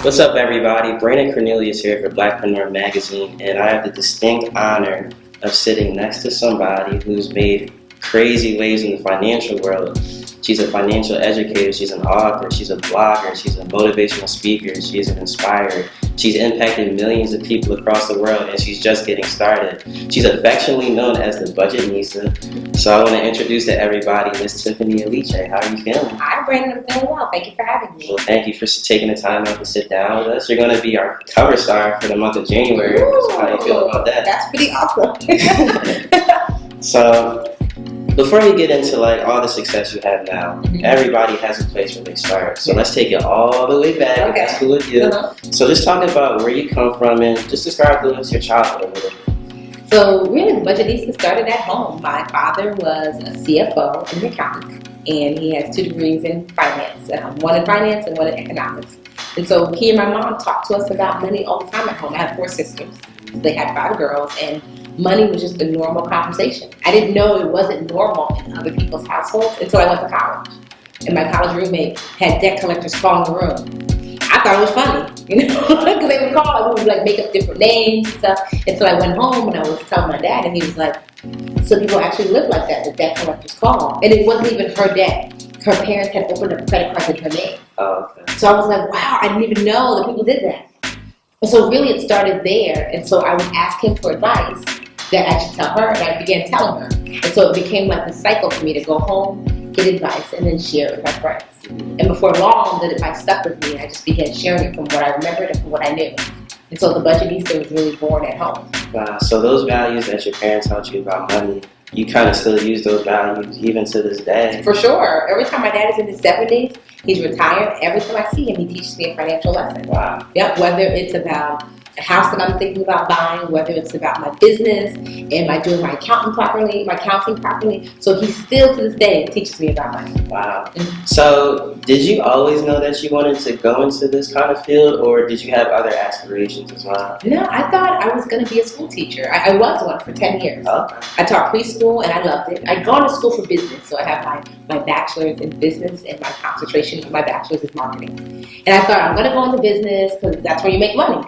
What's up, everybody? Brandon Cornelius here for Blackpreneur Magazine, and I have the distinct honor of sitting next to somebody who's made crazy waves in the financial world. She's a financial educator, she's an author, she's a blogger, she's a motivational speaker, she's an inspirer. She's impacted millions of people across the world, and she's just getting started. She's affectionately known as the Budgetnista. So I want to introduce to everybody Miss Tiffany Aliche. How are you feeling? Hi, Brandon. I'm feeling well. Thank you for having me. Well, thank you for taking the time out to sit down with us. You're going to be our cover star for the month of January. Ooh, So how do you feel about that? That's pretty awesome. So, before we get into all the success you have now, everybody has a place where they start. So let's take it all the way back. Okay. That's cool with you. So just talk about where you come from and just describe to us your childhood a little bit. So really, Budgetnista started at home. My father was a CFO and an accountant, and he has 2 degrees in finance, one in finance and one in economics. And so he and my mom talked to us about money all the time at home. I have 4 sisters. So they had 5 girls, and money was just a normal conversation. I didn't know it wasn't normal in other people's households until I went to college. And my college roommate had debt collectors call in the room. I thought it was funny, because they would call and we would make up different names and stuff. Until I went home and I was telling my dad, and he was like, so people actually live like that, the debt collectors call. And it wasn't even her debt. Her parents had opened up credit cards in her name. Oh, okay. So I was like, wow, I didn't even know that people did that. And so really it started there. And so I would ask him for advice that I should tell her, and I began telling her. And so it became like a cycle for me to go home, get advice, and then share it with my friends. And before long, the advice stuck with me, and I just began sharing it from what I remembered and from what I knew. And so the Budgetnista was really born at home. Wow, so those values that your parents taught you about money, you kind of still use those values even to this day. For sure. Every time my dad is in his 70s, he's retired. Every time I see him, he teaches me a financial lesson. Wow. Yep, whether it's about a house that I'm thinking about buying, whether it's about my business, am I doing my accounting properly. So he still to this day teaches me about money. Wow. So did you always know that you wanted to go into this kind of field, or did you have other aspirations as well? No, I thought I was going to be a school teacher. I was one for 10 years. Okay. I taught preschool and I loved it. I'd gone to school for business, so I have my bachelor's in business, and my concentration for my bachelor's is marketing. And I thought I'm going to go into business because that's where you make money.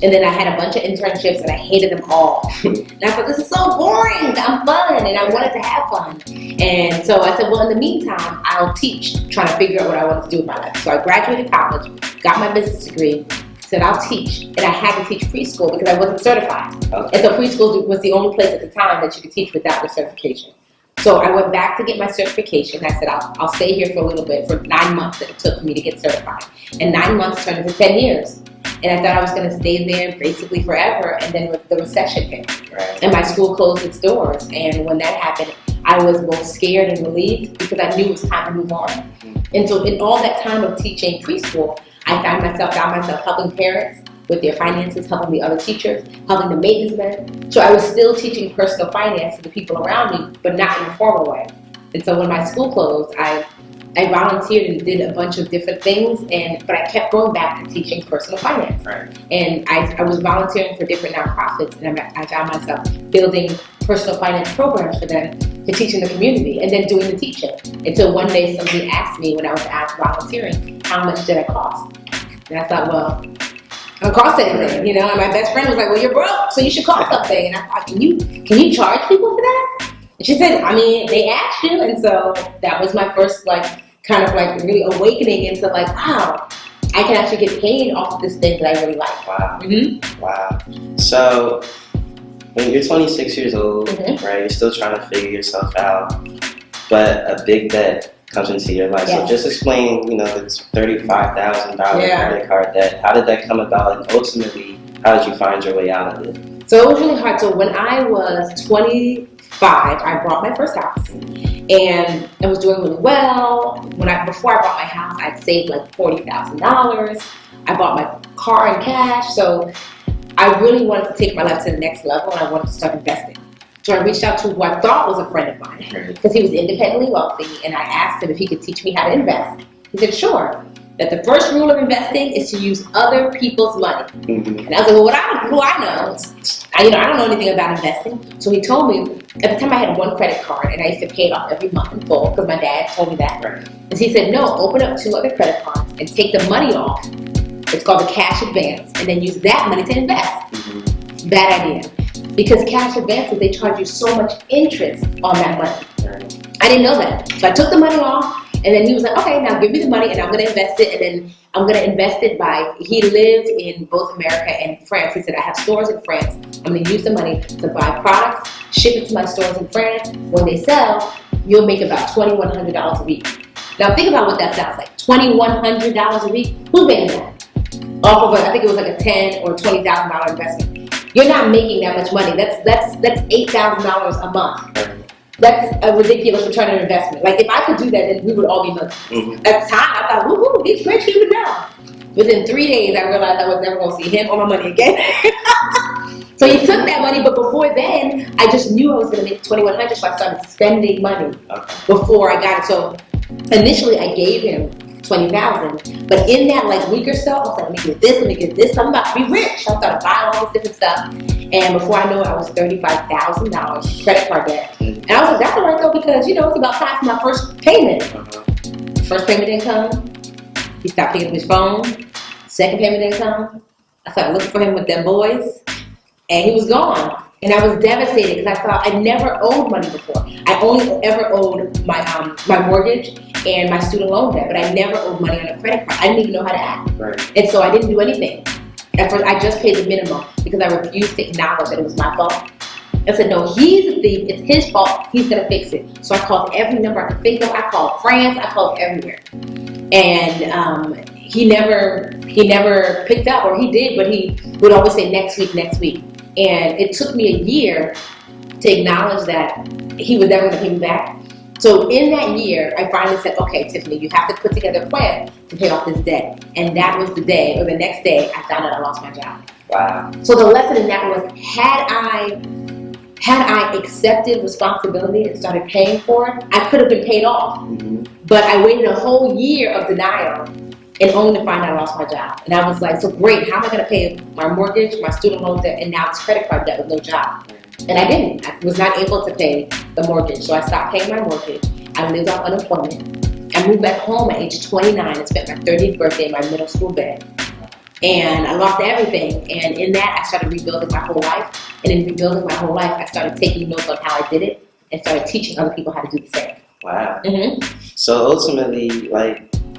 And then I had a bunch of internships and I hated them all. And I thought, this is so boring. I'm fun, and I wanted to have fun. And so I said, well, in the meantime, I'll teach, trying to figure out what I wanted to do with my life. So I graduated college, got my business degree, said I'll teach. And I had to teach preschool because I wasn't certified. Okay. And so preschool was the only place at the time that you could teach without your certification. So I went back to get my certification. I said, I'll stay here for a little bit, for 9 months that it took me to get certified. And 9 months turned into 10 years. And I thought I was going to stay there basically forever, and then the recession hit. Right. And my school closed its doors. And when that happened, I was both scared and relieved because I knew it was time to move on. And so in all that time of teaching preschool, I found myself helping parents with their finances, helping the other teachers, helping the maintenance men. So I was still teaching personal finance to the people around me, but not in a formal way. And so when my school closed, I volunteered and did a bunch of different things, but I kept going back to teaching personal finance. Right. And I was volunteering for different nonprofits, and I found myself building personal finance programs for them to teach in the community, and then doing the teaching. Until one day somebody asked me when I was out volunteering, how much did I cost? And I thought, well, I don't cost anything, And my best friend was like, well, you're broke, so you should cost something. And I thought, can you charge people for that? And she said, they asked you. And so that was my first really awakening into wow, I can actually get paid off of this thing that I really like. Wow. Mm-hmm. Wow. So when you're 26 years old, right, you're still trying to figure yourself out, but a big debt comes into your life. Yes. So just explain, this $35,000 credit card debt. How did that come about, and ultimately, how did you find your way out of it? So it was really hard. So when I was 25, I bought my first house, and I was doing really well. Before I bought my house, I'd saved $40,000. I bought my car in cash. So I really wanted to take my life to the next level, and I wanted to start investing. So I reached out to who I thought was a friend of mine, because he was independently wealthy, and I asked him if he could teach me how to invest. He said, sure. That the first rule of investing is to use other people's money. Mm-hmm. And I was like, well, who I know? I don't know anything about investing. So he told me, at the time I had one credit card, and I used to pay it off every month in full, because my dad told me that. Right. And he said, no, open up 2 other credit cards and take the money off It's called a cash advance, and then use that money to invest. Bad idea. Because cash advances, they charge you so much interest on that money. I didn't know that. So I took the money off, and then he was like, okay, now give me the money, and I'm going to invest it, and then I'm going to invest it he lived in both America and France. He said, I have stores in France. I'm going to use the money to buy products, ship it to my stores in France. When they sell, you'll make about $2,100 a week. Now think about what that sounds like. $2,100 a week? Who's making that? Off of I think it was like a $10,000 or $20,000 investment. You're not making that much money. That's $8,000 a month. That's a ridiculous return on investment. Like if I could do that, then we would all be millionaires. At the time, I thought, woohoo, he's rich even now. Within 3 days, I realized I was never going to see him or my money again. So he took that money, but before then, I just knew I was going to make $2,100, so I started spending money before I got it. So initially, I gave him $20,000, but in that like week or so, I was like, let me get this. I'm about to be rich. So I started buying all this different stuff, and before I knew it, I was $35,000 credit card debt. And I was like, that's all right though, because it's about time for my first payment. First payment didn't come. He stopped picking up his phone. Second payment didn't come. I started looking for him with them boys, and he was gone. And I was devastated because I thought I never owed money before. I only ever owed my mortgage and my student loan debt, but I never owed money on a credit card. I didn't even know how to act. Right. And so I didn't do anything. At first, I just paid the minimum because I refused to acknowledge that it was my fault. I said, no, he's a thief. It's his fault. He's going to fix it. So I called every number I could think of. I called France. I called everywhere. And he never picked up, or he did, but he would always say next week. And it took me a year to acknowledge that he was never going to pay me back. So in that year, I finally said, okay, Tiffany, you have to put together a plan to pay off this debt. And that was the day, or the next day, I found out I lost my job. Wow. So the lesson in that was, had I accepted responsibility and started paying for it, I could have been paid off. But I waited a whole year of denial and only to find out I lost my job. And I was like, so great, how am I going to pay my mortgage, my student loan debt, and now it's credit card debt with no job? And I didn't. I was not able to pay the mortgage. So I stopped paying my mortgage. I lived off unemployment. I moved back home at age 29 and spent my 30th birthday in my middle school bed. And I lost everything. And in that, I started rebuilding my whole life. And in rebuilding my whole life, I started taking notes on how I did it and started teaching other people how to do the same. Wow. So ultimately,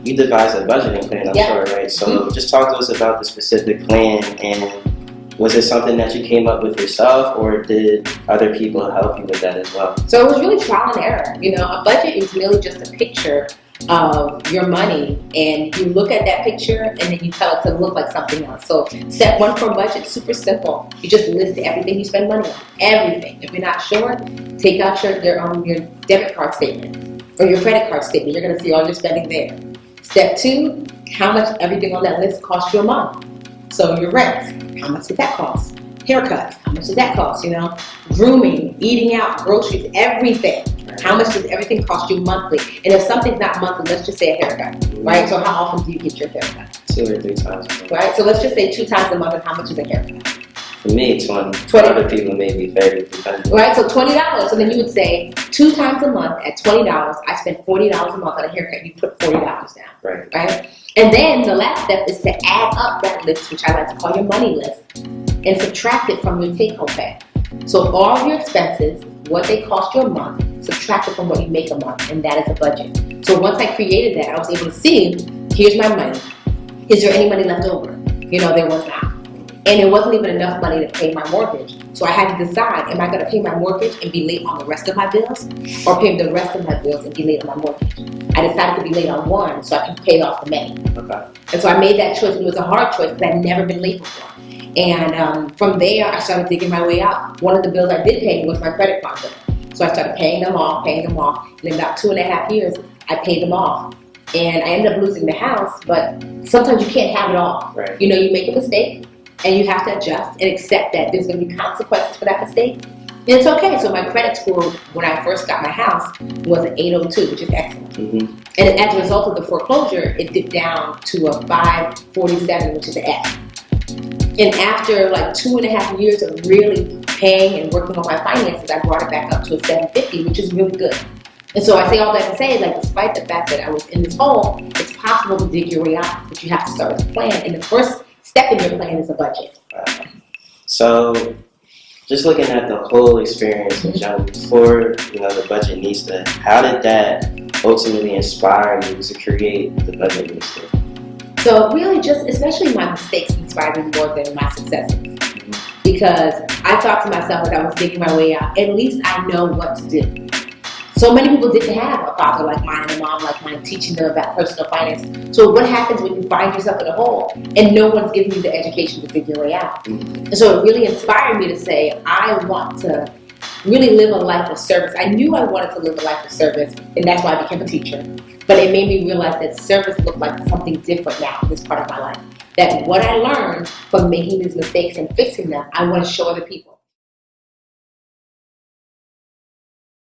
you devised a budgeting plan, I'm sure, right? So just talk to us about the specific plan, and was it something that you came up with yourself, or did other people help you with that as well? So it was really trial and error. A budget is really just a picture of your money, and you look at that picture and then you tell it to look like something else. So step one for a budget, super simple. You just list everything you spend money on. Everything. If you're not sure, take out your debit card statement or your credit card statement. You're going to see all your spending there. Step two, how much everything on that list costs you a month. So your rent, how much does that cost? Haircuts, how much does that cost? Grooming, eating out, groceries, everything. How much does everything cost you monthly? And if something's not monthly, let's just say a haircut, right? So how often do you get your haircut? 2 or 3 times a month. Right? So let's just say 2 times a month, and how much is a haircut? For me, 20. For other people, maybe 30. Depending. Right? So $20. So then you would say 2 times a month at $20, I spend $40 a month on a haircut. You put $40 down. Right? And then the last step is to add up that list, which I like to call your money list, and subtract it from your take-home pay. So all of your expenses, what they cost you a month, subtract it from what you make a month, and that is a budget. So once I created that, I was able to see, here's my money. Is there any money left over? There was not. And it wasn't even enough money to pay my mortgage. So I had to decide, am I going to pay my mortgage and be late on the rest of my bills, or pay the rest of my bills and be late on my mortgage? I decided to be late on one so I can pay off the many. Okay. And so I made that choice, and it was a hard choice because I'd never been late before. And from there, I started digging my way out. One of the bills I did pay was my credit card bill. So I started paying them off. And in about 2.5 years, I paid them off. And I ended up losing the house, but sometimes you can't have it all. Right. You make a mistake, and you have to adjust and accept that there's going to be consequences for that mistake. And it's okay. So my credit score, when I first got my house, was an 802, which is excellent. And as a result of the foreclosure, it dipped down to a 547, which is an F. And after 2.5 years of really paying and working on my finances, I brought it back up to a 750, which is really good. And so I say all that to say, like, despite the fact that I was in this hole, it's possible to dig your way out, but you have to start with a plan. And the first step in your plan is a budget. So, just looking at the whole experience, John, before the Budgetnista, how did that ultimately inspire you to create the Budgetnista? So really, just especially my mistakes inspired me more than my successes, because I thought to myself as I was digging my way out, at least I know what to do. So many people didn't have a father like mine and a mom like mine teaching them about personal finance. So what happens when you find yourself in a hole and no one's giving you the education to dig your way out? And so it really inspired me to say, I want to really live a life of service. I knew I wanted to live a life of service, and that's why I became a teacher. But it made me realize that service looked like something different now in this part of my life. That what I learned from making these mistakes and fixing them, I want to show other people.